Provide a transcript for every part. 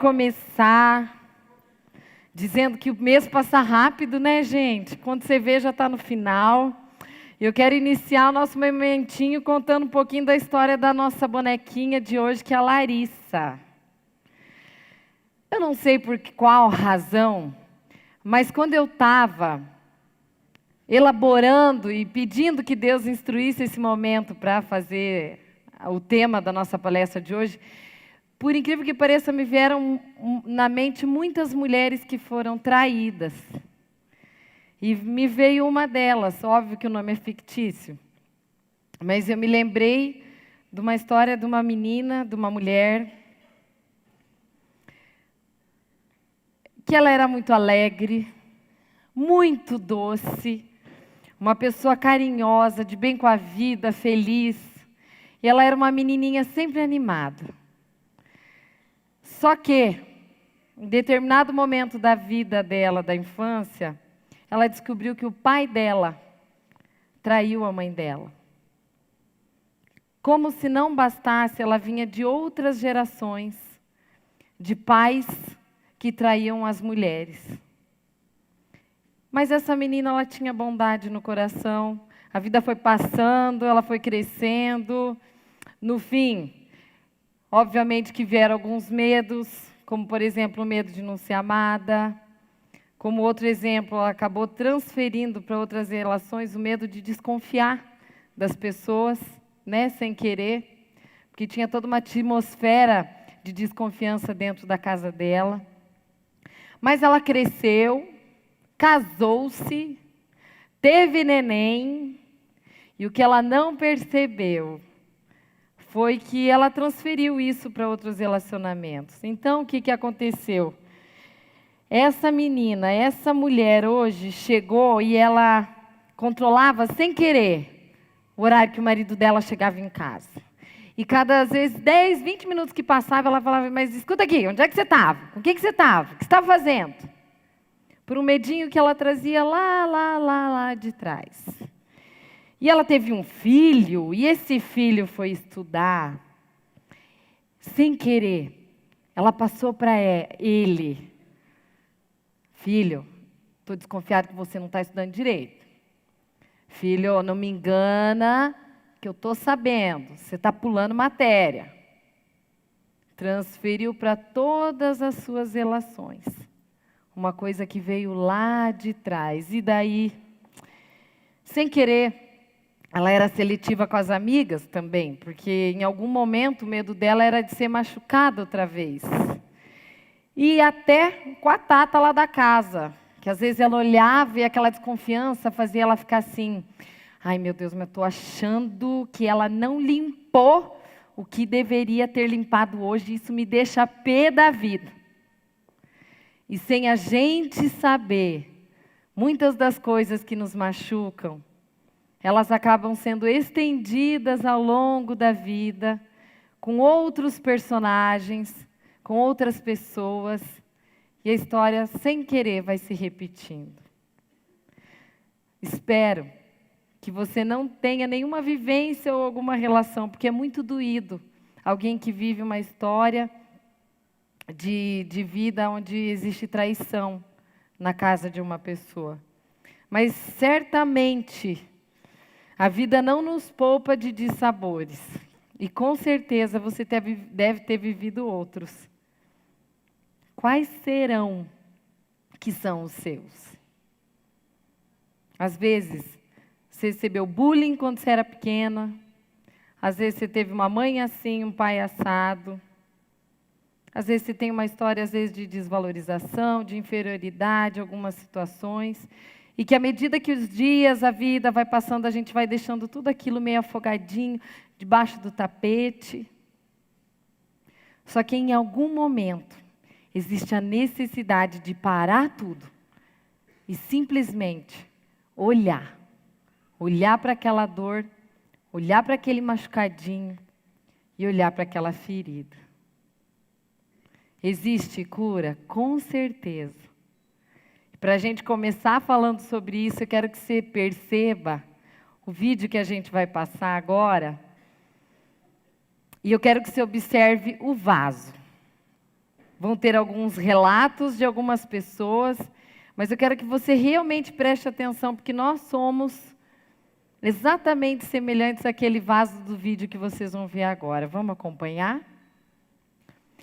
Começar dizendo que o mês passa rápido, né, gente? Quando você vê, já está no final. Eu quero iniciar o nosso momentinho contando um pouquinho da história da nossa bonequinha de hoje, que é a Larissa. Eu não sei por qual razão, mas quando eu estava elaborando e pedindo que Deus instruísse esse momento para fazer o tema da nossa palestra de hoje, por incrível que pareça, me vieram na mente muitas mulheres que foram traídas. E me veio uma delas, óbvio que o nome é fictício, mas eu me lembrei de uma história de uma menina, de uma mulher, que ela era muito alegre, muito doce, uma pessoa carinhosa, de bem com a vida, feliz. E ela era uma menininha sempre animada. Só que, em determinado momento da vida dela, da infância, ela descobriu que o pai dela traiu a mãe dela. Como se não bastasse, ela vinha de outras gerações de pais que traíam as mulheres. Mas essa menina, ela tinha bondade no coração. A vida foi passando, ela foi crescendo. No fim, obviamente que vieram alguns medos, como, por exemplo, o medo de não ser amada. Como outro exemplo, ela acabou transferindo para outras relações o medo de desconfiar das pessoas, né, sem querer, porque tinha toda uma atmosfera de desconfiança dentro da casa dela. Mas ela cresceu, casou-se, teve neném, e o que ela não percebeu foi que ela transferiu isso para outros relacionamentos. Então, o que aconteceu? Essa menina, essa mulher hoje chegou e ela controlava sem querer o horário que o marido dela chegava em casa. E cada vez 10, 20 minutos que passava, ela falava: mas escuta aqui, onde é que você estava? Com o que você estava? O que você estava fazendo? Por um medinho que ela trazia lá de trás. E ela teve um filho, e esse filho foi estudar. Sem querer, ela passou para ele: filho, estou desconfiado que você não está estudando direito. Filho, não me engana, que eu estou sabendo, você está pulando matéria. Transferiu para todas as suas relações. Uma coisa que veio lá de trás. E daí, sem querer, ela era seletiva com as amigas também, porque em algum momento o medo dela era de ser machucada outra vez. E até com a Tata lá da casa, que às vezes ela olhava e aquela desconfiança fazia ela ficar assim: ai meu Deus, mas eu estou achando que ela não limpou o que deveria ter limpado hoje, isso me deixa pé da vida. E sem a gente saber, muitas das coisas que nos machucam, elas acabam sendo estendidas ao longo da vida, com outros personagens, com outras pessoas, e a história, sem querer, vai se repetindo. Espero que você não tenha nenhuma vivência ou alguma relação, porque é muito doído alguém que vive uma história de vida onde existe traição na casa de uma pessoa. Mas certamente a vida não nos poupa de dissabores. E com certeza você deve ter vivido outros. Quais serão que são os seus? Às vezes, você recebeu bullying quando você era pequena. Às vezes você teve uma mãe assim, um pai assado. Às vezes você tem uma história, às vezes, de desvalorização, de inferioridade, algumas situações. E que à medida que os dias, a vida vai passando, a gente vai deixando tudo aquilo meio afogadinho, debaixo do tapete. Só que em algum momento, existe a necessidade de parar tudo e simplesmente olhar. Olhar para aquela dor, olhar para aquele machucadinho e olhar para aquela ferida. Existe cura? Com certeza. Para a gente começar falando sobre isso, eu quero que você perceba o vídeo que a gente vai passar agora. E eu quero que você observe o vaso. vão ter alguns relatos de algumas pessoas, mas eu quero que você realmente preste atenção, porque nós somos exatamente semelhantes àquele vaso do vídeo que vocês vão ver agora. Vamos acompanhar?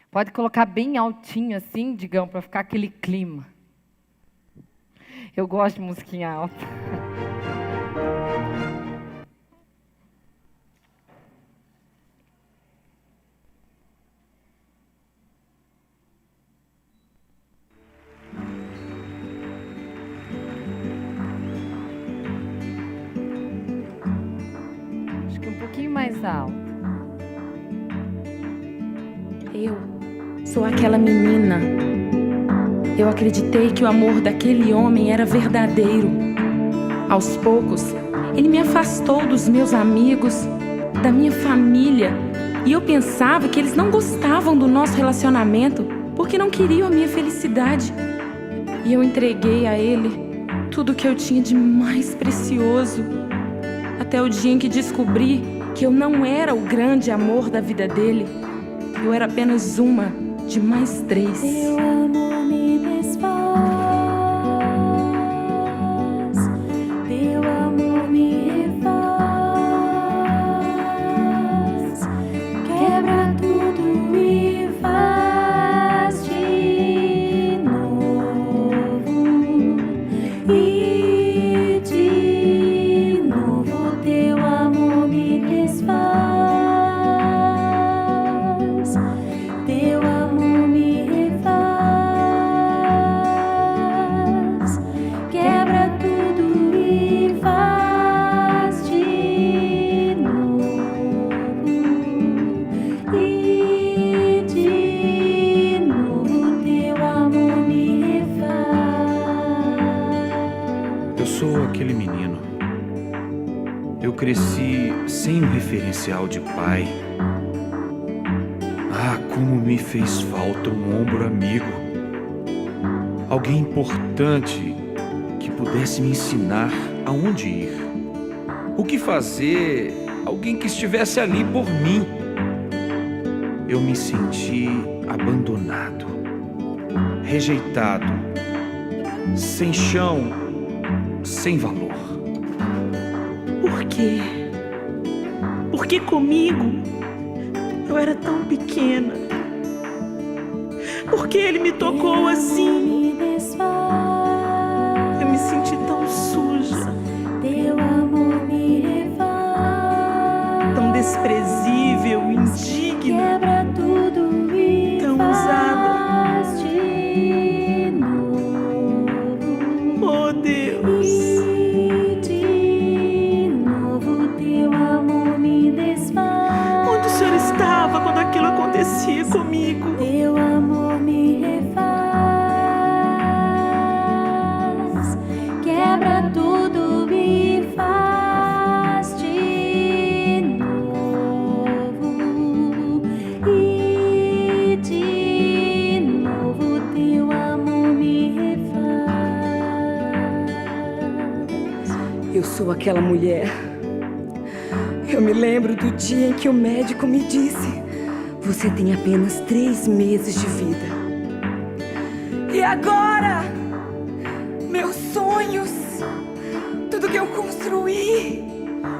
Pode colocar bem altinho assim, Digão, para ficar aquele clima. Eu gosto de musiquinha alta. Acho que um pouquinho mais alto. Eu sou aquela menina. Eu acreditei que o amor daquele homem era verdadeiro. Aos poucos, ele me afastou dos meus amigos, da minha família. E eu pensava que eles não gostavam do nosso relacionamento porque não queriam a minha felicidade. E eu entreguei a ele tudo que eu tinha de mais precioso. Até o dia em que descobri que eu não era o grande amor da vida dele. Eu era apenas uma de mais 3. Teu amor me desfaz, teu amor me refaz, quebra tudo e faz de novo, e de novo teu amor me desfaz. Teu amor me refaz, quebra tudo e faz de novo, e de novo teu amor me refaz. Eu sou aquele menino. Eu cresci sem um referencial de pai. Ah, como me fez falta um ombro amigo. Alguém importante que pudesse me ensinar aonde ir. O que fazer, alguém que estivesse ali por mim. Eu me senti abandonado, rejeitado, sem chão, sem valor. Por quê? Por que comigo? Eu era tão pequena. Por que ele me tocou assim? Me desfaz, Eu me senti tão suja, teu amor me refaz, tão desprezível, indigna, quebra tudo e tão usada. faz de novo. Oh, Deus! E de novo teu amor me desfaz, Onde o Senhor estava quando aquilo acontecia comigo? teu amor me refaz, quebra tudo e faz de novo, e de novo teu amor me refaz. Eu sou aquela mulher. Eu me lembro do dia em que o médico me disse: você tem apenas 3 meses de vida. E agora, meus sonhos, tudo que eu construí,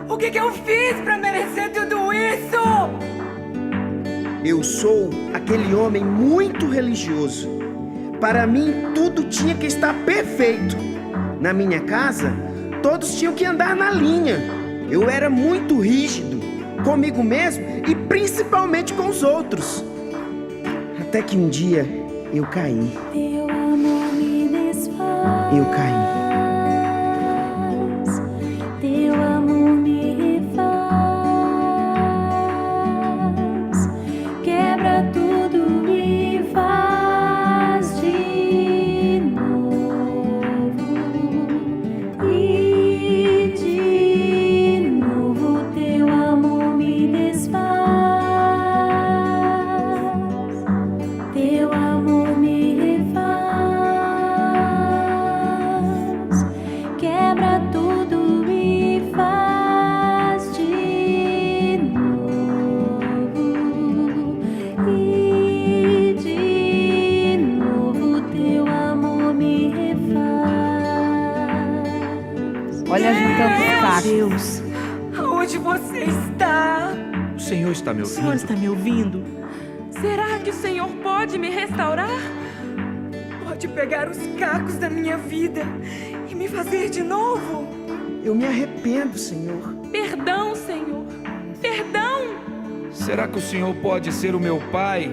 o que eu fiz para merecer tudo isso? Eu sou aquele homem muito religioso. Para mim, tudo tinha que estar perfeito. Na minha casa, todos tinham que andar na linha. Eu era muito rígido, comigo mesmo e principalmente com os outros. Até que um dia, eu caí. Teu amor me desfaz, Eu caí. teu amor me refaz, quebra tudo e faz de novo, e de novo teu amor me desfaz, teu amor me refaz, Olha, juntando os cacos. Deus, aonde você está? O Senhor está me O Senhor ouvindo? está me ouvindo? Será que o Senhor pode me restaurar? Pode pegar os cacos da minha vida e me fazer de novo? Eu me arrependo, Senhor. Perdão, Senhor. Perdão. Será que o Senhor pode ser o meu pai?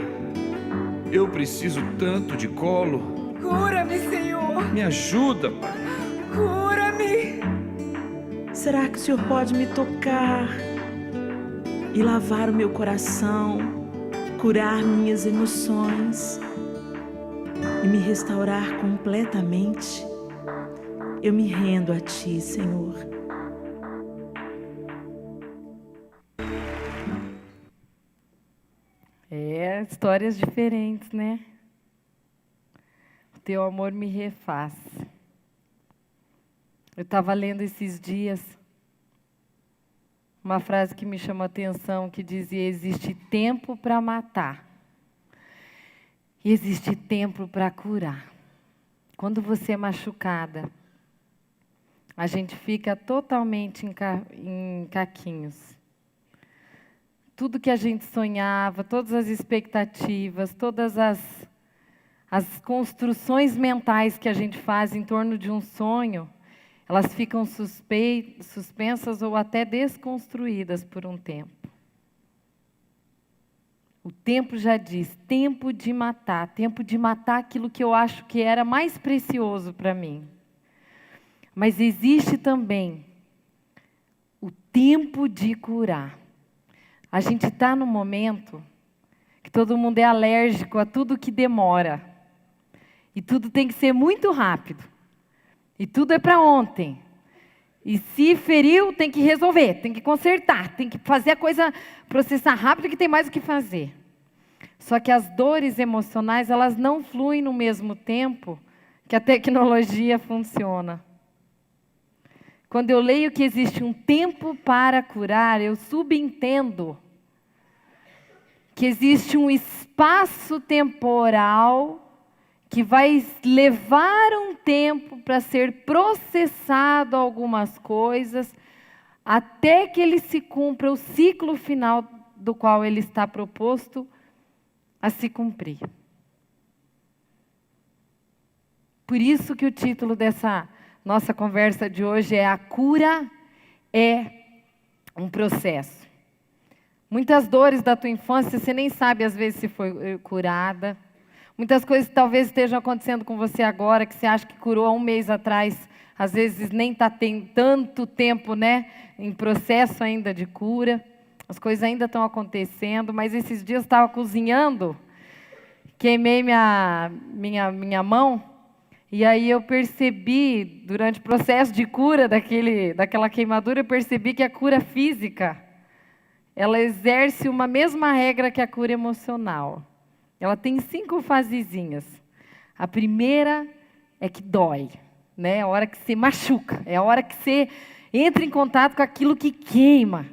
Eu preciso tanto de colo. Cura-me, Senhor. Me ajuda, pai. Cura-me. Será que o Senhor pode me tocar e lavar o meu coração, curar minhas emoções e me restaurar completamente? Eu me rendo a Ti, Senhor. Histórias diferentes, né? O teu amor me refaz. Eu estava lendo esses dias uma frase que me chamou a atenção, que dizia: existe tempo para matar e existe tempo para curar. Quando você é machucada, a gente fica totalmente em caquinhos. Tudo que a gente sonhava, todas as expectativas, todas as construções mentais que a gente faz em torno de um sonho, elas ficam suspensas ou até desconstruídas por um tempo. O tempo já diz, tempo de matar aquilo que eu acho que era mais precioso para mim. Mas existe também o tempo de curar. A gente está num momento que todo mundo é alérgico a tudo que demora. E tudo tem que ser muito rápido. E tudo é para ontem. E se feriu, tem que resolver, tem que consertar, tem que fazer a coisa, processar rápido, que tem mais o que fazer. Só que as dores emocionais, elas não fluem no mesmo tempo que a tecnologia funciona. Quando eu leio que existe um tempo para curar, eu subentendo que existe um espaço temporal que vai levar um tempo para ser processado algumas coisas, até que ele se cumpra o ciclo final do qual ele está proposto a se cumprir. Por isso que o título dessa nossa conversa de hoje é: a cura é um processo. Muitas dores da tua infância, você nem sabe às vezes se foi curada. Muitas coisas que talvez estejam acontecendo com você agora, que você acha que curou há um mês atrás, às vezes nem está tendo tanto tempo, né, em processo ainda de cura. As coisas ainda estão acontecendo, mas esses dias eu estava cozinhando, queimei minha mão, e aí eu percebi, durante o processo de cura daquela queimadura, eu percebi que a cura física, ela exerce uma mesma regra que a cura emocional. Ela tem 5 fasezinhas. A primeira é que dói, né? É a hora que você machuca, é a hora que você entra em contato com aquilo que queima,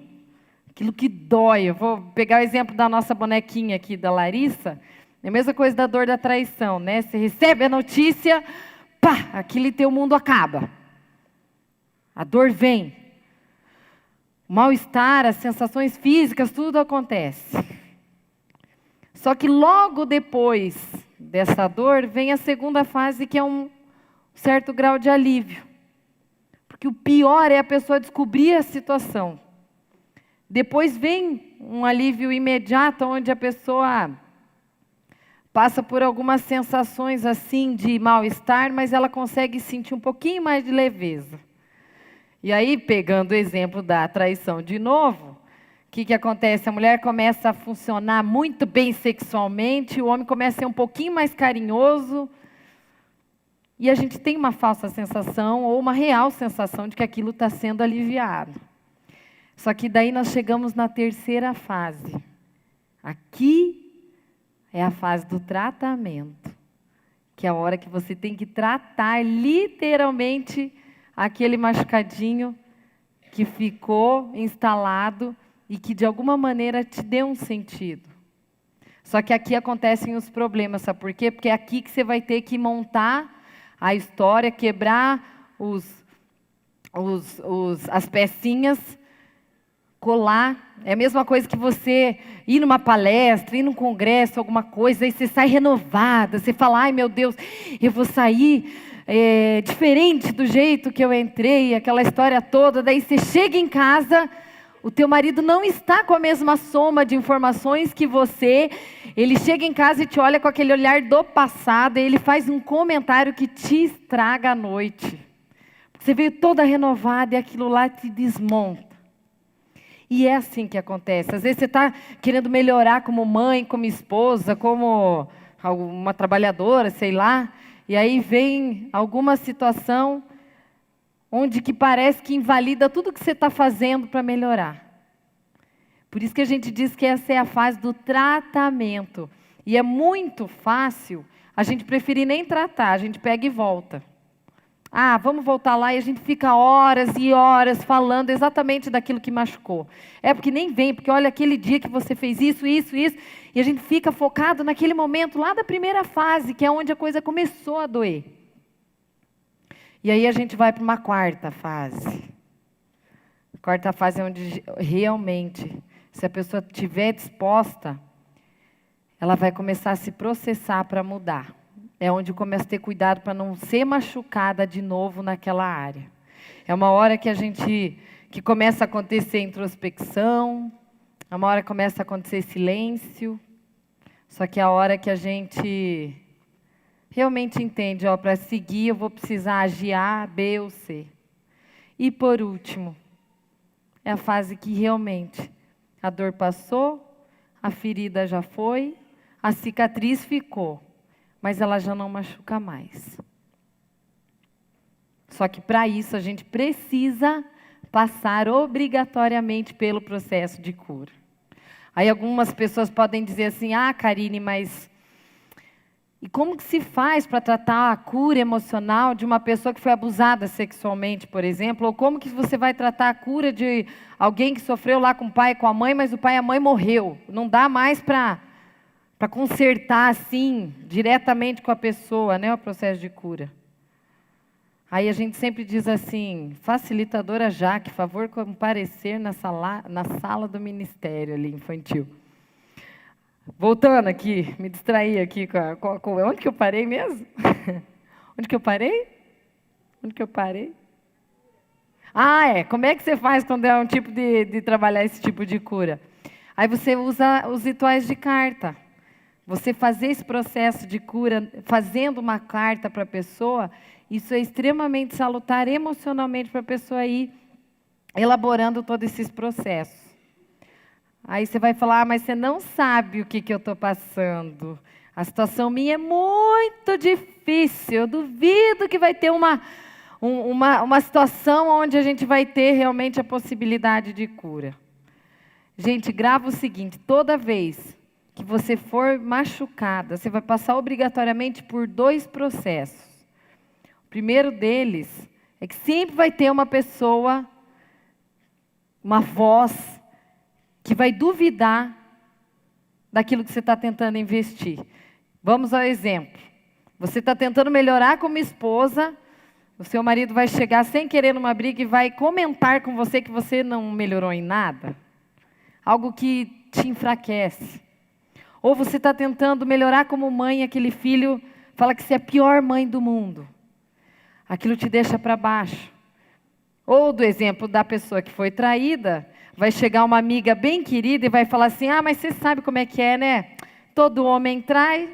aquilo que dói. Eu vou pegar o exemplo da nossa bonequinha aqui, da Larissa. É a mesma coisa da dor da traição, né? Você recebe a notícia, pá, aquele teu mundo acaba. A dor vem. O mal-estar, as sensações físicas, tudo acontece. Só que logo depois dessa dor, vem a segunda fase, que é um certo grau de alívio. Porque o pior é a pessoa descobrir a situação. Depois vem um alívio imediato, onde a pessoa passa por algumas sensações assim de mal-estar, mas ela consegue sentir um pouquinho mais de leveza. E aí, pegando o exemplo da traição de novo, o que acontece? A mulher começa a funcionar muito bem sexualmente, o homem começa a ser um pouquinho mais carinhoso, e a gente tem uma falsa sensação, ou uma real sensação, de que aquilo está sendo aliviado. Só que daí nós chegamos na terceira fase. Aqui é a fase do tratamento, que é a hora que você tem que tratar literalmente aquele machucadinho que ficou instalado e que de alguma maneira te deu um sentido. Só que aqui acontecem os problemas, sabe por quê? Porque é aqui que você vai ter que montar a história, quebrar as pecinhas, colar. É a mesma coisa que você ir numa palestra, ir num congresso, alguma coisa, aí você sai renovada, você fala, ai meu Deus, eu vou sair diferente do jeito que eu entrei, aquela história toda. Daí você chega em casa, o teu marido não está com a mesma soma de informações que você, ele chega em casa e te olha com aquele olhar do passado, e ele faz um comentário que te estraga a noite. Você veio toda renovada e aquilo lá te desmonta. E é assim que acontece. Às vezes você está querendo melhorar como mãe, como esposa, como uma trabalhadora, sei lá, e aí vem alguma situação onde que parece que invalida tudo que você está fazendo para melhorar. Por isso que a gente diz que essa é a fase do tratamento. E é muito fácil a gente preferir nem tratar, a gente pega e volta. Ah, vamos voltar lá, e a gente fica horas e horas falando exatamente daquilo que machucou. É porque nem vem, porque olha aquele dia que você fez isso, isso, isso, e a gente fica focado naquele momento lá da primeira fase, que é onde a coisa começou a doer. E aí a gente vai para uma quarta fase. A quarta fase é onde realmente, se a pessoa estiver disposta, ela vai começar a se processar para mudar. É onde começa a ter cuidado para não ser machucada de novo naquela área. É uma hora que começa a acontecer introspecção, é uma hora que começa a acontecer silêncio, só que é a hora que a gente realmente entende, ó, para seguir eu vou precisar agir A, B ou C. E por último, é a fase que realmente a dor passou, a ferida já foi, a cicatriz ficou, mas ela já não machuca mais. Só que para isso a gente precisa passar obrigatoriamente pelo processo de cura. Aí algumas pessoas podem dizer assim, ah, Karine, mas e como que se faz para tratar a cura emocional de uma pessoa que foi abusada sexualmente, por exemplo? Ou como que você vai tratar a cura de alguém que sofreu lá com o pai e com a mãe, mas o pai e a mãe morreu? Não dá mais para consertar assim, diretamente com a pessoa, né, o processo de cura. Aí a gente sempre diz assim, facilitadora Jaque, favor comparecer na sala do ministério ali, infantil. Voltando aqui, me distraí aqui com onde que eu parei mesmo? Onde que eu parei? Onde que eu parei? Ah, como é que você faz quando é um tipo de trabalhar esse tipo de cura? Aí você usa os rituais de carta. Você fazer esse processo de cura, fazendo uma carta para a pessoa, isso é extremamente salutar emocionalmente para a pessoa ir elaborando todos esses processos. Aí você vai falar, mas você não sabe o que eu estou passando. A situação minha é muito difícil, eu duvido que vai ter uma situação onde a gente vai ter realmente a possibilidade de cura. Gente, grava o seguinte, toda vez que você for machucada, você vai passar obrigatoriamente por 2 processos. O primeiro deles é que sempre vai ter uma pessoa, uma voz, que vai duvidar daquilo que você está tentando investir. Vamos ao exemplo. Você está tentando melhorar como esposa, o seu marido vai chegar sem querer numa briga e vai comentar com você que você não melhorou em nada. Algo que te enfraquece. Ou você está tentando melhorar como mãe, aquele filho fala que você é a pior mãe do mundo. Aquilo te deixa para baixo. Ou do exemplo da pessoa que foi traída, vai chegar uma amiga bem querida e vai falar assim, ah, mas você sabe como é que é, né? Todo homem trai,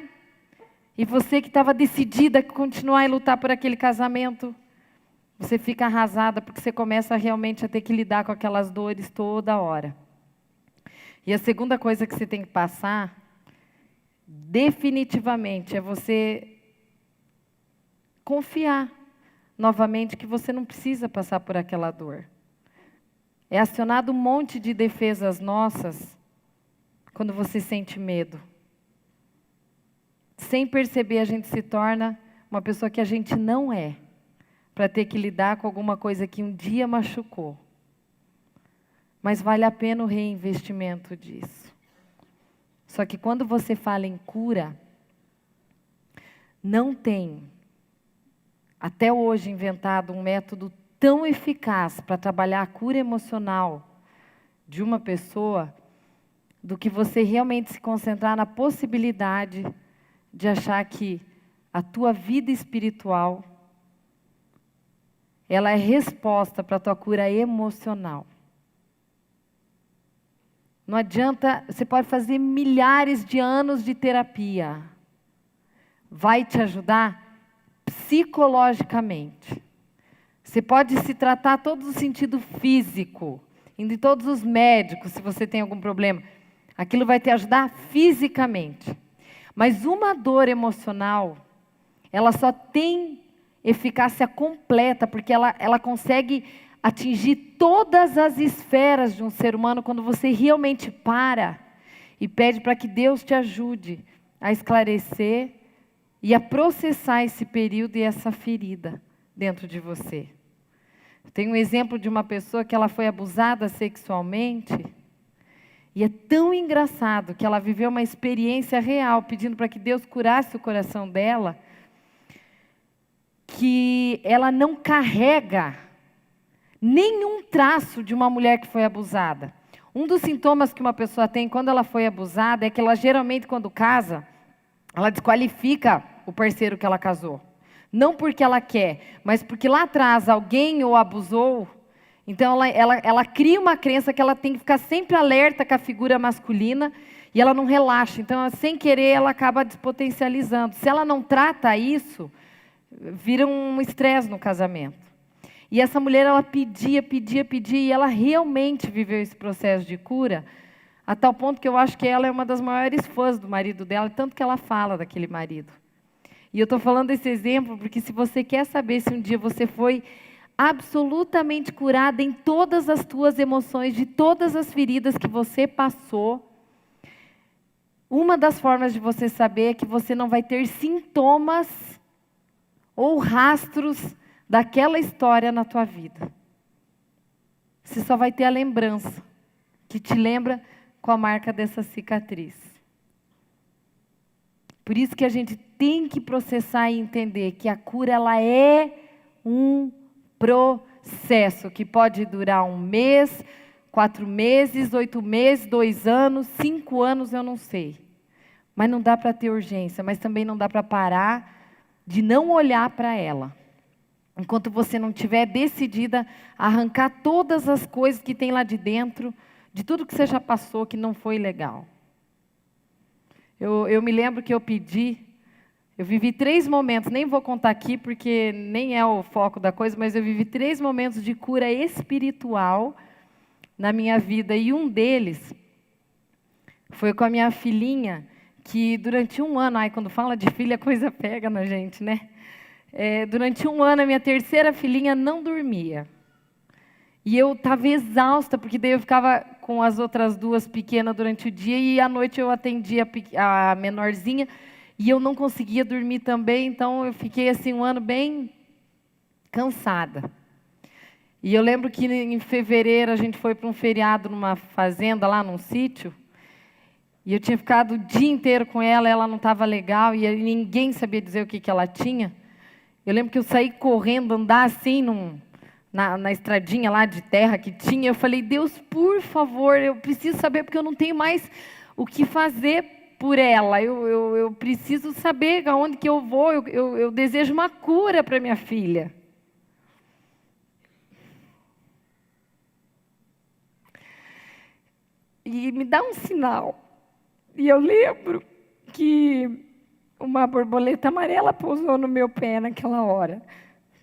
e você que estava decidida a continuar e lutar por aquele casamento, você fica arrasada porque você começa realmente a ter que lidar com aquelas dores toda hora. E a segunda coisa que você tem que passar, definitivamente, é você confiar novamente que você não precisa passar por aquela dor. É acionado um monte de defesas nossas quando você sente medo. Sem perceber, a gente se torna uma pessoa que a gente não é, para ter que lidar com alguma coisa que um dia machucou. Mas vale a pena o reinvestimento disso. Só que quando você fala em cura, não tem, até hoje, inventado um método tão eficaz para trabalhar a cura emocional de uma pessoa do que você realmente se concentrar na possibilidade de achar que a tua vida espiritual ela é resposta para a tua cura emocional. Não adianta, você pode fazer milhares de anos de terapia. Vai te ajudar psicologicamente. Você pode se tratar todo o sentido físico, indo em todos os médicos, se você tem algum problema. Aquilo vai te ajudar fisicamente. Mas uma dor emocional, ela só tem eficácia completa, porque ela consegue atingir todas as esferas de um ser humano quando você realmente para e pede para que Deus te ajude a esclarecer e a processar esse período e essa ferida dentro de você. Tem um exemplo de uma pessoa que ela foi abusada sexualmente e é tão engraçado que ela viveu uma experiência real pedindo para que Deus curasse o coração dela, que ela não carrega nenhum traço de uma mulher que foi abusada. Um dos sintomas que uma pessoa tem quando ela foi abusada é que ela geralmente, quando casa, ela desqualifica o parceiro que ela casou. Não porque ela quer, mas porque lá atrás alguém o abusou. Então ela cria uma crença que ela tem que ficar sempre alerta com a figura masculina e ela não relaxa. Então, sem querer, ela acaba despotencializando. Se ela não trata isso, vira um estresse no casamento. E essa mulher, ela pedia, e ela realmente viveu esse processo de cura, a tal ponto que eu acho que ela é uma das maiores fãs do marido dela, tanto que ela fala daquele marido. E eu estou falando desse exemplo porque se você quer saber se um dia você foi absolutamente curada em todas as tuas emoções, de todas as feridas que você passou, uma das formas de você saber é que você não vai ter sintomas ou rastros daquela história na tua vida. Você só vai ter a lembrança, que te lembra com a marca dessa cicatriz. Por isso que a gente tem que processar e entender que a cura ela é um processo que pode durar 1 mês, 4 meses, 8 meses, 2 anos, 5 anos, eu não sei. Mas não dá para ter urgência, mas também não dá para parar de não olhar para ela. Enquanto você não estiver decidida a arrancar todas as coisas que tem lá de dentro, de tudo que você já passou que não foi legal. Eu me lembro que eu vivi 3 momentos, nem vou contar aqui porque nem é o foco da coisa, mas eu vivi 3 momentos de cura espiritual na minha vida. E um deles foi com a minha filhinha, que durante 1 ano, quando fala de filha, a coisa pega na gente, né? Durante 1 ano, a minha terceira filhinha não dormia. E eu estava exausta, porque daí eu ficava com as outras 2 pequenas durante o dia e à noite eu atendia a menorzinha e eu não conseguia dormir também, então eu fiquei assim 1 ano bem cansada. E eu lembro que em fevereiro a gente foi para um feriado numa fazenda lá num sítio e eu tinha ficado o dia inteiro com ela não estava legal e ninguém sabia dizer o que ela tinha. Eu lembro que eu saí correndo, andar assim na estradinha lá de terra que tinha. Eu falei, Deus, por favor, eu preciso saber porque eu não tenho mais o que fazer por ela. Eu preciso saber aonde que eu vou. Eu desejo uma cura para minha filha. E me dá um sinal. E eu lembro que uma borboleta amarela pousou no meu pé naquela hora.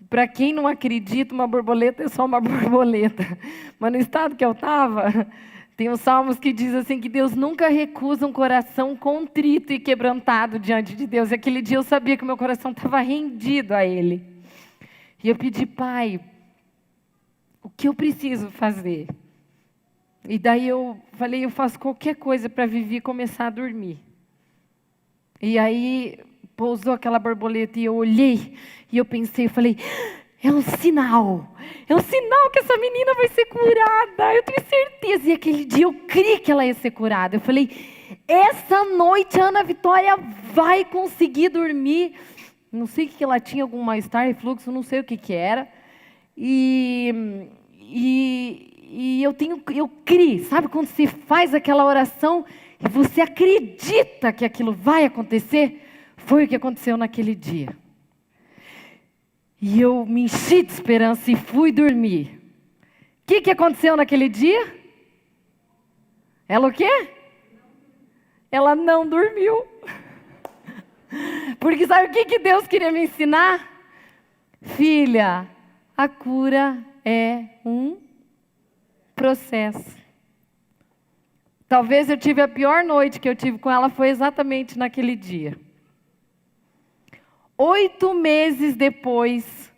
Para quem não acredita, uma borboleta é só uma borboleta. Mas no estado que eu estava, tem os salmos que diz assim, que Deus nunca recusa um coração contrito e quebrantado diante de Deus. E aquele dia eu sabia que o meu coração estava rendido a Ele. E eu pedi, Pai, o que eu preciso fazer? E daí eu falei, eu faço qualquer coisa para Vivi começar a dormir. E aí pousou aquela borboleta e eu olhei e eu pensei, eu falei, é um sinal que essa menina vai ser curada, eu tenho certeza. E aquele dia eu criei que ela ia ser curada. Eu falei, essa noite a Ana Vitória vai conseguir dormir. Não sei o que ela tinha, algum mal-estar, refluxo, não sei o que era. E eu criei, sabe quando você faz aquela oração e você acredita que aquilo vai acontecer? Foi o que aconteceu naquele dia. E eu me enchi de esperança e fui dormir. O que aconteceu naquele dia? Ela o quê? Ela não dormiu. Porque sabe o que Deus queria me ensinar? Filha, a cura é um processo. Talvez eu tive a pior noite que eu tive com ela foi exatamente naquele dia. 8 meses depois,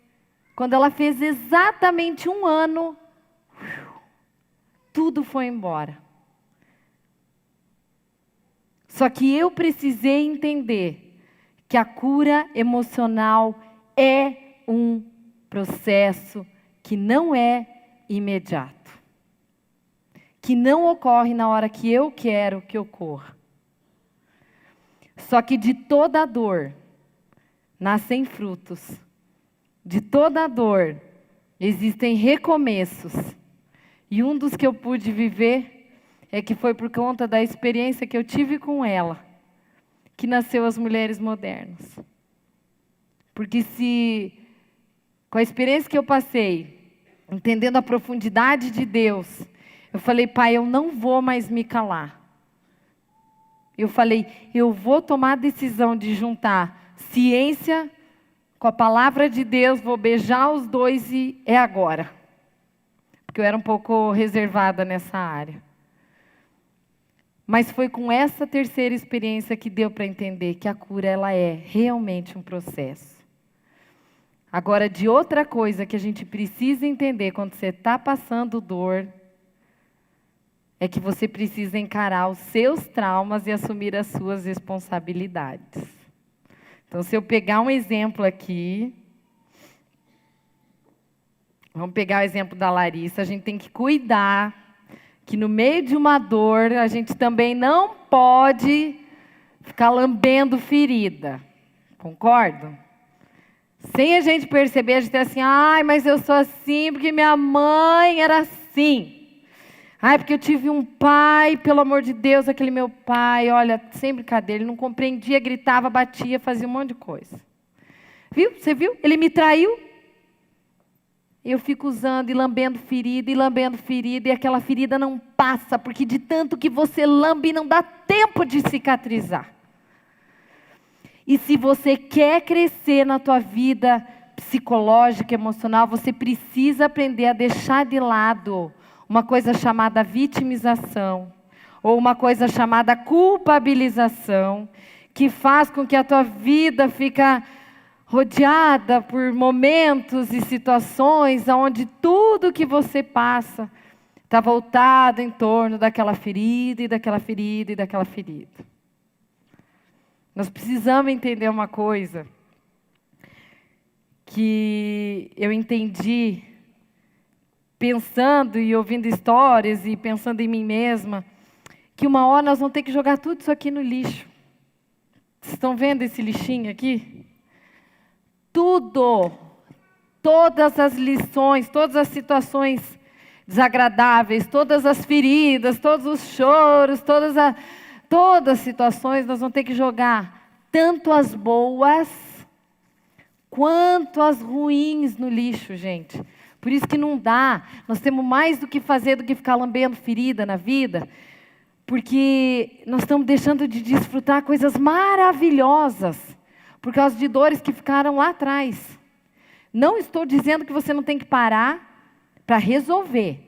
quando ela fez exatamente 1 ano, tudo foi embora. Só que eu precisei entender que a cura emocional é um processo que não é imediato. Que não ocorre na hora que eu quero que ocorra. Só que de toda dor nascem frutos. De toda dor existem recomeços. E um dos que eu pude viver é que foi por conta da experiência que eu tive com ela que nasceu as Mulheres Modernas. Porque se, com a experiência que eu passei, entendendo a profundidade de Deus, eu falei, Pai, eu não vou mais me calar. Eu falei, eu vou tomar a decisão de juntar ciência com a palavra de Deus, vou beijar os dois e é agora. Porque eu era um pouco reservada nessa área. Mas foi com essa terceira experiência que deu para entender que a cura ela é realmente um processo. Agora, de outra coisa que a gente precisa entender quando você está passando dor, é que você precisa encarar os seus traumas e assumir as suas responsabilidades. Então, se eu pegar um exemplo aqui, vamos pegar o exemplo da Larissa, a gente tem que cuidar que no meio de uma dor, a gente também não pode ficar lambendo ferida. Concordo? Sem a gente perceber, a gente é assim, ai, mas eu sou assim porque minha mãe era assim. Ai, porque eu tive um pai, pelo amor de Deus, aquele meu pai, olha, sem brincadeira, ele não compreendia, gritava, batia, fazia um monte de coisa. Viu? Você viu? Ele me traiu. Eu fico usando e lambendo ferida, e aquela ferida não passa, porque de tanto que você lambe, não dá tempo de cicatrizar. E se você quer crescer na tua vida psicológica, emocional, você precisa aprender a deixar de lado uma coisa chamada vitimização, ou uma coisa chamada culpabilização, que faz com que a tua vida fica rodeada por momentos e situações onde tudo que você passa está voltado em torno daquela ferida e daquela ferida e daquela ferida. Nós precisamos entender uma coisa que eu entendi pensando e ouvindo histórias e pensando em mim mesma, que uma hora nós vamos ter que jogar tudo isso aqui no lixo. Vocês estão vendo esse lixinho aqui? Tudo, todas as lições, todas as situações desagradáveis, todas as feridas, todos os choros, todas as situações, nós vamos ter que jogar tanto as boas quanto as ruins no lixo, gente. Por isso que não dá, nós temos mais do que fazer do que ficar lambendo ferida na vida, porque nós estamos deixando de desfrutar coisas maravilhosas, por causa de dores que ficaram lá atrás. Não estou dizendo que você não tem que parar para resolver.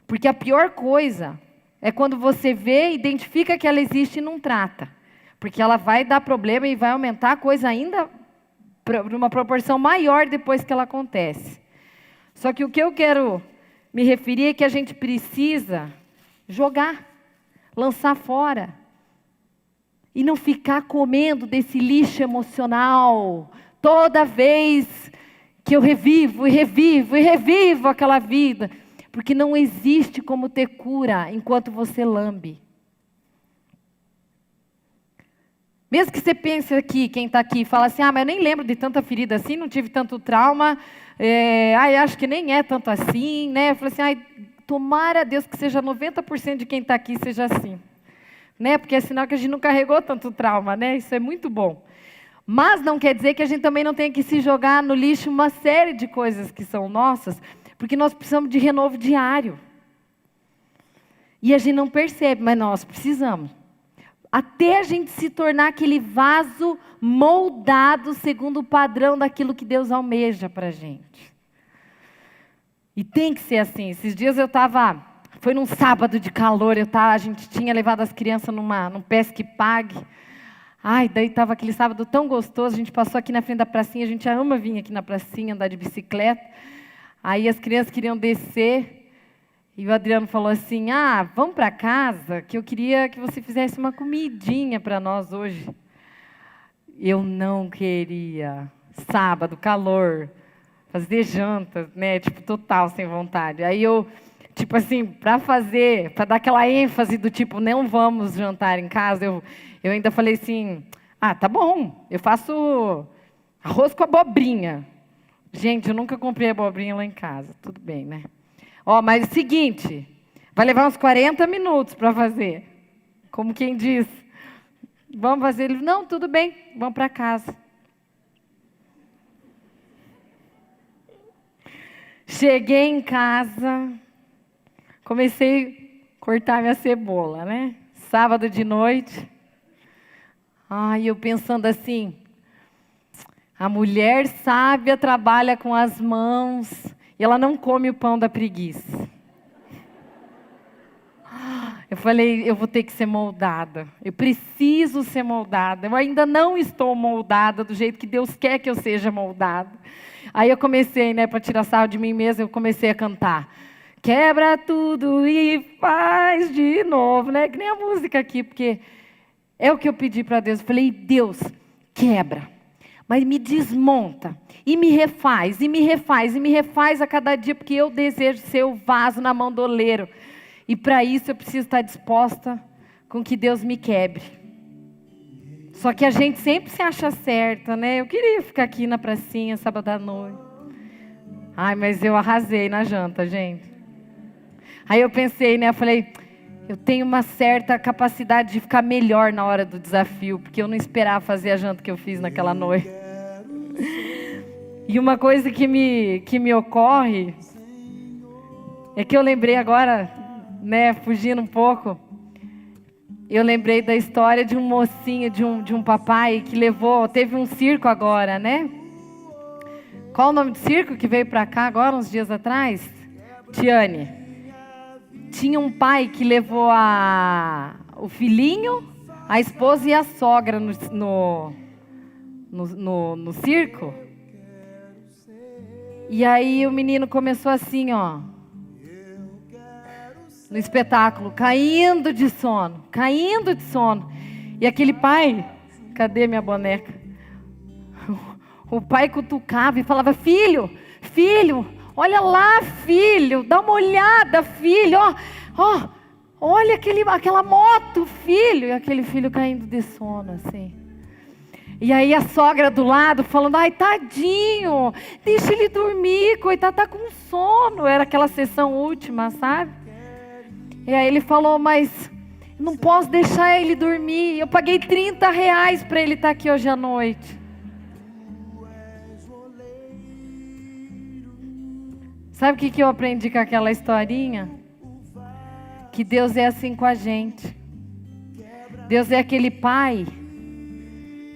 Porque a pior coisa é quando você vê, identifica que ela existe e não trata. Porque ela vai dar problema e vai aumentar a coisa ainda por uma proporção maior depois que ela acontece. Só que o que eu quero me referir é que a gente precisa jogar, lançar fora. E não ficar comendo desse lixo emocional toda vez que eu revivo e revivo e revivo aquela vida. Porque não existe como ter cura enquanto você lambe. Mesmo que você pense aqui, quem está aqui, fala assim, mas eu nem lembro de tanta ferida assim, não tive tanto trauma, acho que nem é tanto assim, né? Eu falei assim, tomara a Deus que seja 90% de quem está aqui seja assim. Né? Porque é sinal que a gente não carregou tanto trauma, né? Isso é muito bom. Mas não quer dizer que a gente também não tenha que se jogar no lixo uma série de coisas que são nossas, porque nós precisamos de renovo diário. E a gente não percebe, mas nós precisamos. Até a gente se tornar aquele vaso moldado segundo o padrão daquilo que Deus almeja para a gente. E tem que ser assim. Esses dias eu estava... Foi num sábado de calor, a gente tinha levado as crianças num Pesque Pague. Daí estava aquele sábado tão gostoso, a gente passou aqui na frente da pracinha, a gente ama vir aqui na pracinha, andar de bicicleta. Aí as crianças queriam descer, e o Adriano falou assim, vamos para casa, que eu queria que você fizesse uma comidinha para nós hoje. Eu não queria. Sábado, calor, fazer janta, né, tipo, total sem vontade. Aí eu... Tipo assim, para dar aquela ênfase do tipo, não vamos jantar em casa, eu ainda falei assim, tá bom, eu faço arroz com abobrinha. Gente, eu nunca comprei abobrinha lá em casa, tudo bem, né? Mas é o seguinte, vai levar uns 40 minutos para fazer. Como quem diz, vamos fazer? Ele, não, tudo bem, vamos para casa. Cheguei em casa... Comecei a cortar minha cebola, né? Sábado de noite. Eu pensando assim, a mulher sábia trabalha com as mãos e ela não come o pão da preguiça. Eu falei, eu vou ter que ser moldada. Eu preciso ser moldada. Eu ainda não estou moldada do jeito que Deus quer que eu seja moldada. Aí eu comecei, né, para tirar sarro de mim mesma, eu comecei a cantar. Quebra tudo e faz de novo, né? Que nem a música aqui, porque é o que eu pedi para Deus. Eu falei, Deus, quebra, mas me desmonta, e me refaz, e me refaz, e me refaz a cada dia, porque eu desejo ser o vaso na mão do oleiro. E para isso eu preciso estar disposta com que Deus me quebre. Só que a gente sempre se acha certa, né? Eu queria ficar aqui na pracinha, sábado à noite. Mas eu arrasei na janta, gente. Aí eu pensei, né? Eu falei, eu tenho uma certa capacidade de ficar melhor na hora do desafio, porque eu não esperava fazer a janta que eu fiz naquela noite. E uma coisa que me ocorre é que eu lembrei agora, né? Fugindo um pouco, eu lembrei da história de um mocinho, de um papai que teve um circo agora, né? Qual o nome do circo que veio para cá agora, uns dias atrás? Tiane. Tinha um pai que levou o filhinho, a esposa e a sogra no circo. E aí o menino começou assim, no espetáculo, caindo de sono. E aquele pai, cadê minha boneca? O pai cutucava e falava, filho, olha lá, filho, dá uma olhada, filho, olha aquela moto, filho. E aquele filho caindo de sono, assim. E aí a sogra do lado falando, tadinho, deixa ele dormir, coitado, tá com sono. Era aquela sessão última, sabe? E aí ele falou, mas não posso deixar ele dormir. Eu paguei R$30 para ele estar aqui hoje à noite. Sabe o que eu aprendi com aquela historinha? Que Deus é assim com a gente. Deus é aquele pai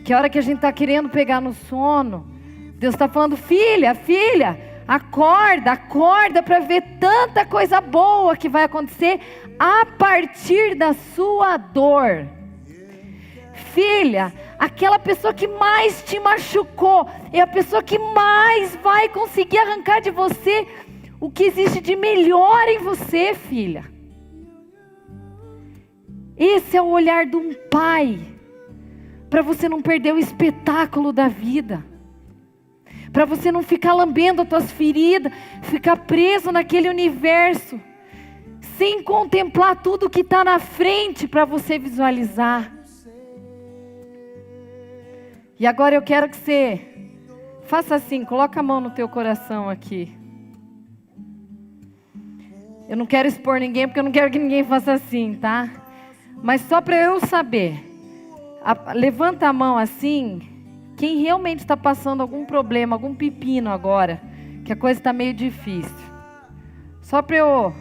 que a hora que a gente está querendo pegar no sono, Deus está falando, filha, acorda para ver tanta coisa boa que vai acontecer a partir da sua dor. Filha, aquela pessoa que mais te machucou é a pessoa que mais vai conseguir arrancar de você o que existe de melhor em você, filha. Esse é o olhar de um pai, para você não perder o espetáculo da vida, para você não ficar lambendo as tuas feridas, ficar preso naquele universo, sem contemplar tudo que está na frente para você visualizar. E agora eu quero que você faça assim, coloca a mão no teu coração aqui. Eu não quero expor ninguém, porque eu não quero que ninguém faça assim, tá? Mas só para eu saber, levanta a mão assim, quem realmente está passando algum problema, algum pepino agora, que a coisa está meio difícil. Só para eu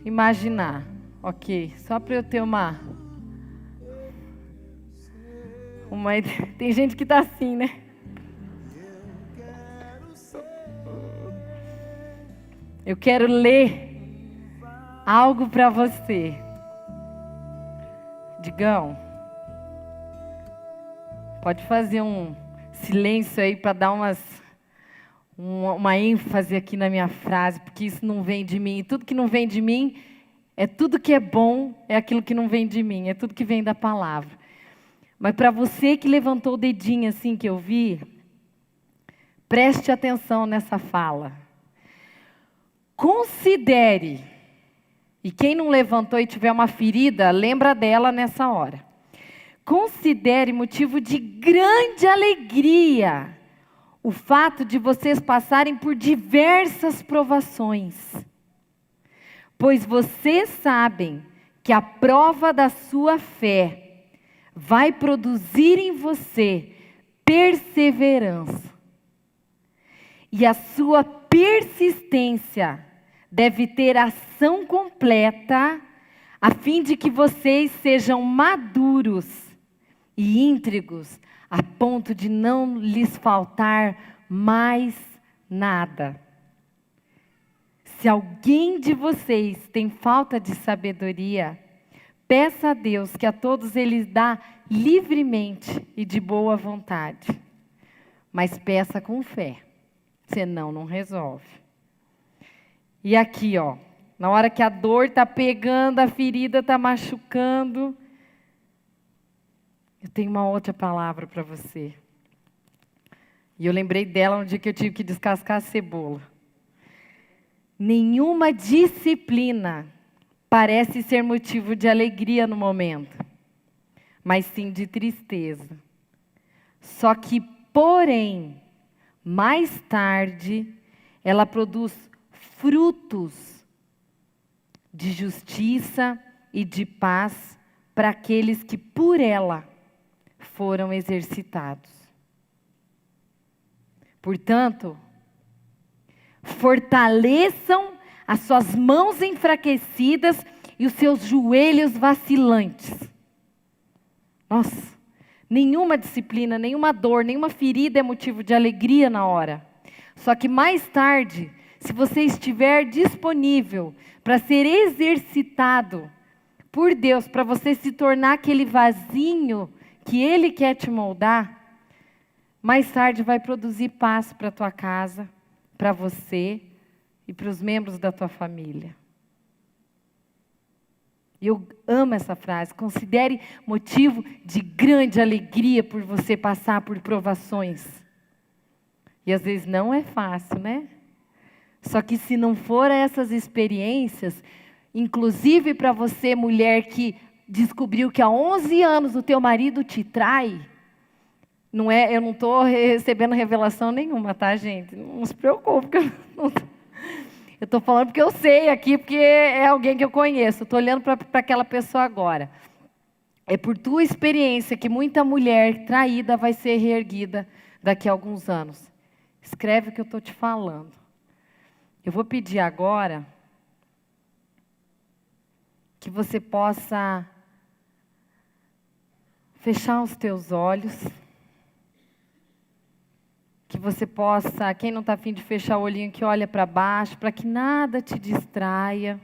imaginar, ok? Só para eu ter uma... Tem gente que está assim, né? Eu quero ler algo para você. Digão, pode fazer um silêncio aí para dar uma ênfase aqui na minha frase, porque isso não vem de mim. E tudo que não vem de mim, é tudo que é bom, é aquilo que não vem de mim, é tudo que vem da palavra. Mas para você que levantou o dedinho assim que eu vi, preste atenção nessa fala. Considere, e quem não levantou e tiver uma ferida, lembra dela nessa hora. Considere motivo de grande alegria o fato de vocês passarem por diversas provações, pois vocês sabem que a prova da sua fé vai produzir em você perseverança. E a sua persistência deve ter ação completa, a fim de que vocês sejam maduros e íntegros, a ponto de não lhes faltar mais nada. Se alguém de vocês tem falta de sabedoria, peça a Deus que a todos Ele dá livremente e de boa vontade. Mas peça com fé, senão não resolve. E aqui, ó, na hora que a dor está pegando, a ferida está machucando, eu tenho uma outra palavra para você. E eu lembrei dela no dia que eu tive que descascar a cebola. Nenhuma disciplina parece ser motivo de alegria no momento, mas sim de tristeza. Só que, porém, mais tarde, ela produz frutos de justiça e de paz para aqueles que por ela foram exercitados. Portanto, fortaleçam as suas mãos enfraquecidas e os seus joelhos vacilantes. Nossa, nenhuma disciplina, nenhuma dor, nenhuma ferida é motivo de alegria na hora. Só que mais tarde, se você estiver disponível para ser exercitado por Deus, para você se tornar aquele vasinho que Ele quer te moldar, mais tarde vai produzir paz para a tua casa, para você e para os membros da tua família. E eu amo essa frase. Considere motivo de grande alegria por você passar por provações. E às vezes não é fácil, né? Só que se não for essas experiências, inclusive para você, mulher que descobriu que há 11 anos o teu marido te trai, não é, eu não estou recebendo revelação nenhuma, tá, gente? Não se preocupe, porque eu estou falando porque eu sei aqui, porque é alguém que eu conheço. Estou olhando para aquela pessoa agora. É por tua experiência que muita mulher traída vai ser reerguida daqui a alguns anos. Escreve o que eu estou te falando. Eu vou pedir agora que você possa fechar os teus olhos. Que você possa, quem não está afim de fechar o olhinho, que olha para baixo, para que nada te distraia.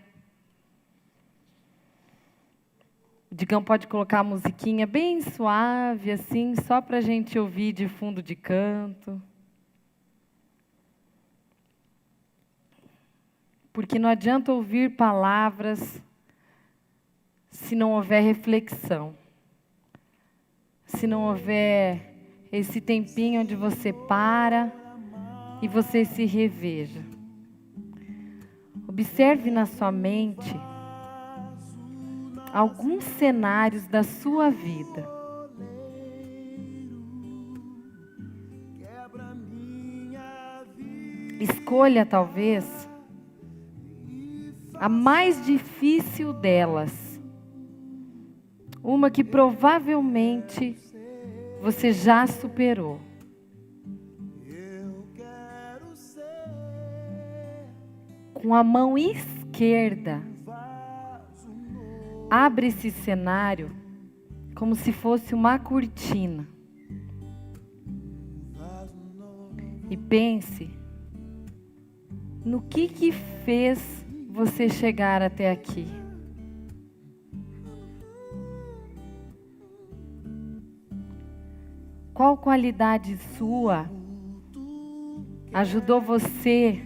O Digão pode colocar a musiquinha bem suave, assim, só para a gente ouvir de fundo de canto. Porque não adianta ouvir palavras se não houver reflexão. Se não houver esse tempinho onde você para e você se reveja. Observe na sua mente alguns cenários da sua vida Escolha, talvez, a mais difícil delas. Uma que provavelmente você já superou. Com a mão esquerda, abre esse cenário como se fosse uma cortina. E pense no que fez você chegar até aqui. Qual qualidade sua ajudou você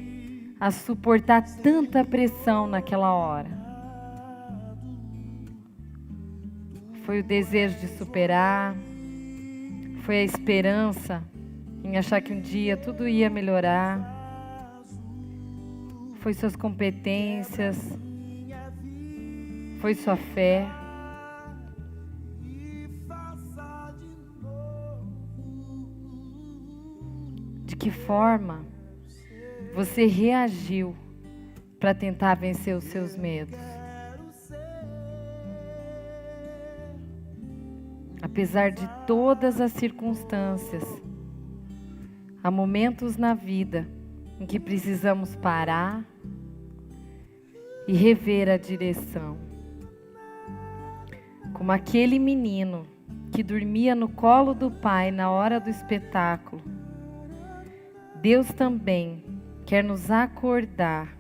a suportar tanta pressão naquela hora? Foi o desejo de superar? Foi a esperança em achar que um dia tudo ia melhorar? Foi suas competências? Foi sua fé? De que forma você reagiu para tentar vencer os seus medos? Apesar de todas as circunstâncias, há momentos na vida em que precisamos parar e rever a direção. Como aquele menino que dormia no colo do pai na hora do espetáculo, Deus também quer nos acordar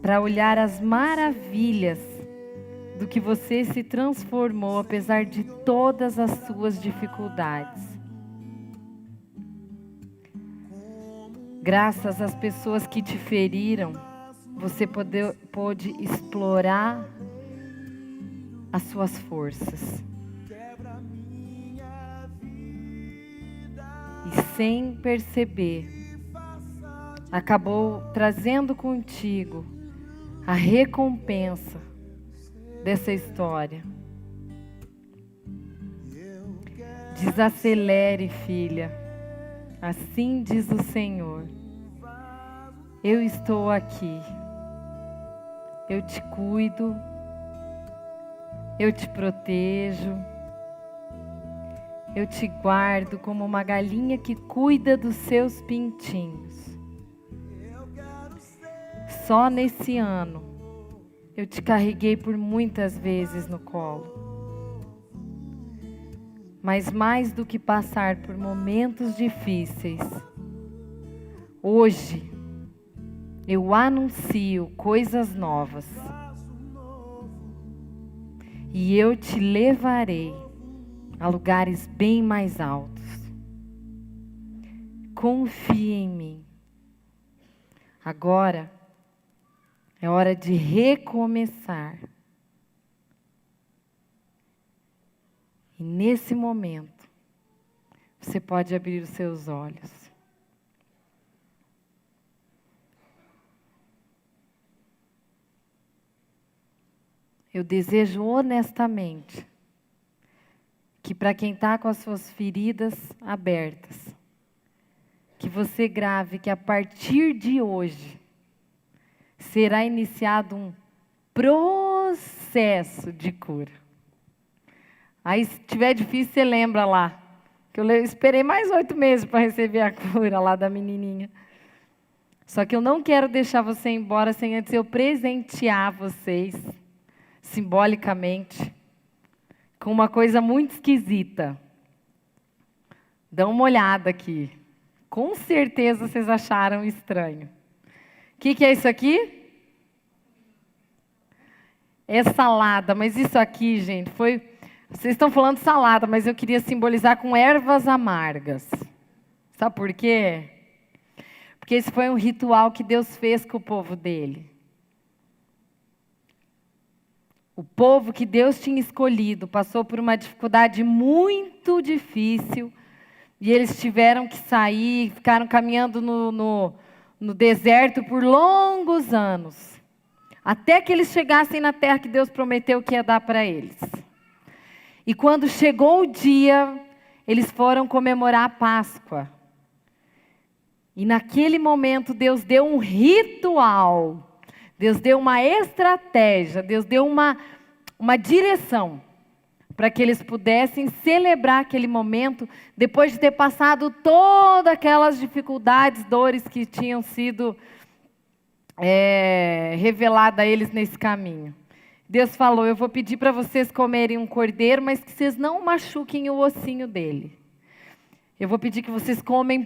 para olhar as maravilhas do que você se transformou, apesar de todas as suas dificuldades. Graças às pessoas que te feriram, você pôde explorar as suas forças. E sem perceber, acabou trazendo contigo a recompensa dessa história. Desacelere, filha. Assim diz o Senhor. Eu estou aqui. Eu te cuido. Eu te protejo. Eu te guardo como uma galinha que cuida dos seus pintinhos. Só nesse ano, eu te carreguei por muitas vezes no colo. Mas mais do que passar por momentos difíceis, hoje eu anuncio coisas novas. E eu te levarei a lugares bem mais altos. Confie em mim. Agora é hora de recomeçar. E nesse momento, você pode abrir os seus olhos. Eu desejo honestamente que para quem está com as suas feridas abertas, que você grave que a partir de hoje será iniciado um processo de cura. Aí, se tiver difícil, você lembra lá, que eu esperei mais 8 meses para receber a cura lá da menininha. Só que eu não quero deixar você embora sem antes eu presentear vocês, simbolicamente, com uma coisa muito esquisita. Dá uma olhada aqui. Com certeza vocês acharam estranho. O que é isso aqui? É salada, mas isso aqui, gente, foi... Vocês estão falando salada, mas eu queria simbolizar com ervas amargas. Sabe por quê? Porque esse foi um ritual que Deus fez com o povo dele. O povo que Deus tinha escolhido passou por uma dificuldade muito difícil e eles tiveram que sair, ficaram caminhando no deserto por longos anos, até que eles chegassem na terra que Deus prometeu que ia dar para eles. E quando chegou o dia, eles foram comemorar a Páscoa. E naquele momento Deus deu um ritual, Deus deu uma estratégia, Deus deu uma direção para que eles pudessem celebrar aquele momento depois de ter passado todas aquelas dificuldades, dores que tinham sido reveladas a eles nesse caminho. Deus falou: eu vou pedir para vocês comerem um cordeiro, mas que vocês não machuquem o ossinho dele. Eu vou pedir que vocês comem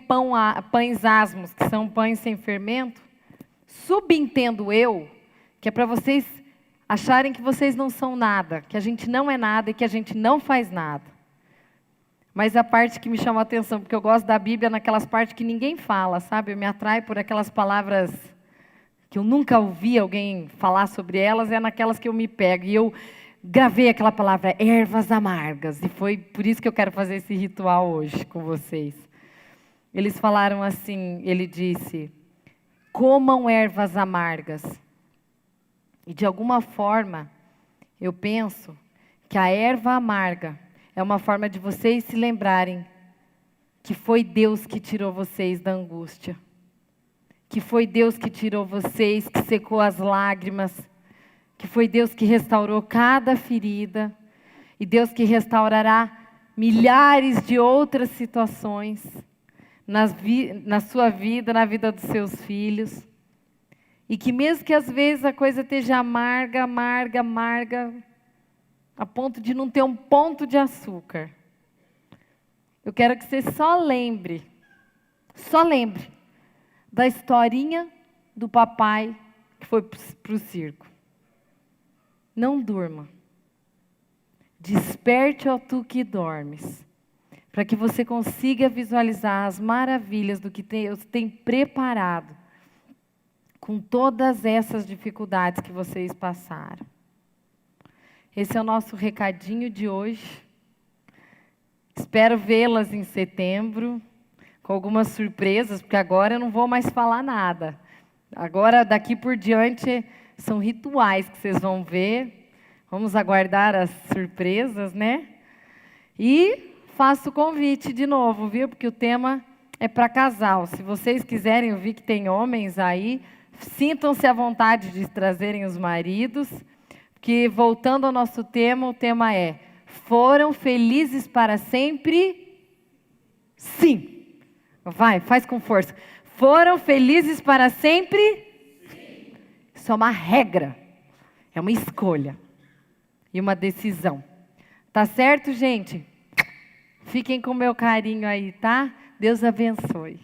pães asmos, que são pães sem fermento. Subentendo eu, que é para vocês acharem que vocês não são nada, que a gente não é nada e que a gente não faz nada. Mas a parte que me chama a atenção, porque eu gosto da Bíblia naquelas partes que ninguém fala, sabe? Eu me atraio por aquelas palavras que eu nunca ouvi alguém falar sobre elas, é naquelas que eu me pego. E eu gravei aquela palavra, ervas amargas, e foi por isso que eu quero fazer esse ritual hoje com vocês. Eles falaram assim, ele disse: comam ervas amargas. E de alguma forma, eu penso que a erva amarga é uma forma de vocês se lembrarem que foi Deus que tirou vocês da angústia. Que foi Deus que tirou vocês, que secou as lágrimas. Que foi Deus que restaurou cada ferida. E Deus que restaurará milhares de outras situações na sua vida, na vida dos seus filhos. E que mesmo que às vezes a coisa esteja amarga, amarga, amarga, a ponto de não ter um ponto de açúcar, eu quero que você só lembre da historinha do papai que foi para o circo. Não durma. Desperte, ó tu que dormes, para que você consiga visualizar as maravilhas do que Deus tem preparado com todas essas dificuldades que vocês passaram. Esse é o nosso recadinho de hoje. Espero vê-las em setembro, com algumas surpresas, porque agora eu não vou mais falar nada. Agora, daqui por diante, são rituais que vocês vão ver. Vamos aguardar as surpresas, né? E faço o convite de novo, viu? Porque o tema é para casal. Se vocês quiserem, eu vi que tem homens aí, sintam-se à vontade de trazerem os maridos, porque, voltando ao nosso tema, o tema é: foram felizes para sempre? Sim. Vai, faz com força. Foram felizes para sempre? Sim. Isso é uma regra, é uma escolha e uma decisão. Tá certo, gente? Fiquem com o meu carinho aí, tá? Deus abençoe.